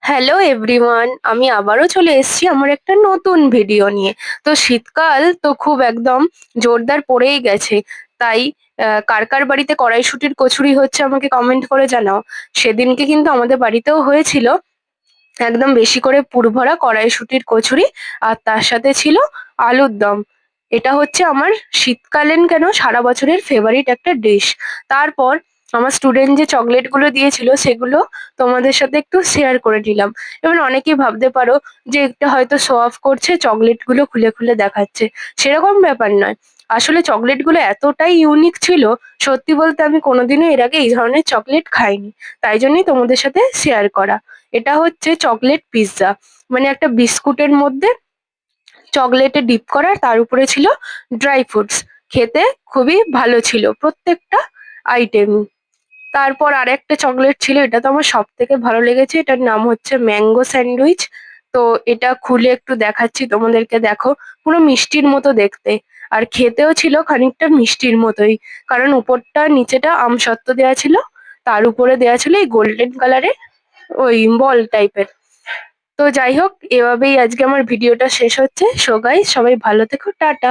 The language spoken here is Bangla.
হ্যালো এভরিওয়ান, আমি আবারও চলে এসেছি আমার একটা নতুন ভিডিও নিয়ে। তো শীতকাল তো খুব একদম জোরদার পড়েই গেছে। তাই কার কার বাড়িতে কড়াইশুঁটির কচুরি হচ্ছে আমাকে কমেন্ট করে জানাও। সেদিনকে কিন্তু আমাদের বাড়িতেও হয়েছিল একদম বেশি করে পুরভরা কড়াইশুঁটির কচুরি, আর তার সাথে ছিল আলুর দম। এটা হচ্ছে আমার শীতকালীন কেন সারা বছরের ফেভারিট একটা ডিশ। তারপর আমার স্টুডেন্ট যে চকলেট গুলো দিয়েছিল সেগুলো তোমাদের সাথে একটু শেয়ার করে নিলাম। এবার অনেকেই ভাবতে পারো যে এটা হয়তো শো অফ করছে, চকলেট গুলো খুলে খুলে দেখাচ্ছে। সেরকম ব্যাপার নয়। আসলে চকলেট গুলো এতটাই ইউনিক ছিল, সত্যি বলতে আমি কোনোদিনও এর আগে এই ধরনের চকলেট খাইনি। তাই জন্যই তোমাদের সাথে শেয়ার করা। এটা হচ্ছে চকলেট পিৎজা, মানে একটা বিস্কুটের মধ্যে চকলেটে ডিপ করা, তার উপরে ছিল ড্রাই ফ্রুটস। খেতে খুবই ভালো ছিল প্রত্যেকটা আইটেম। তারপর আরেকটা চকলেট ছিল, এটা তো আমার সব থেকে ভালো লেগেছে, এটার নাম হচ্ছে ম্যাঙ্গো স্যান্ডউইচ। তো এটা খুলে একটু দেখাচ্ছি তোমাদেরকে, দেখো পুরো মিষ্টির মতো দেখতে। আর খেতেও ছিল খানিকটা মিষ্টির মতোই, কারণ উপরটা নিচেটা আমসত্ত্ব দেওয়া ছিল, তার উপরে দেওয়া ছিল এই গোল্ডেন কালারের ওই বল টাইপের। তো যাই হোক, এভাবেই আজকে আমার ভিডিওটা শেষ হচ্ছে। সো গাইস, সবাই ভালো থেকো, টাটা।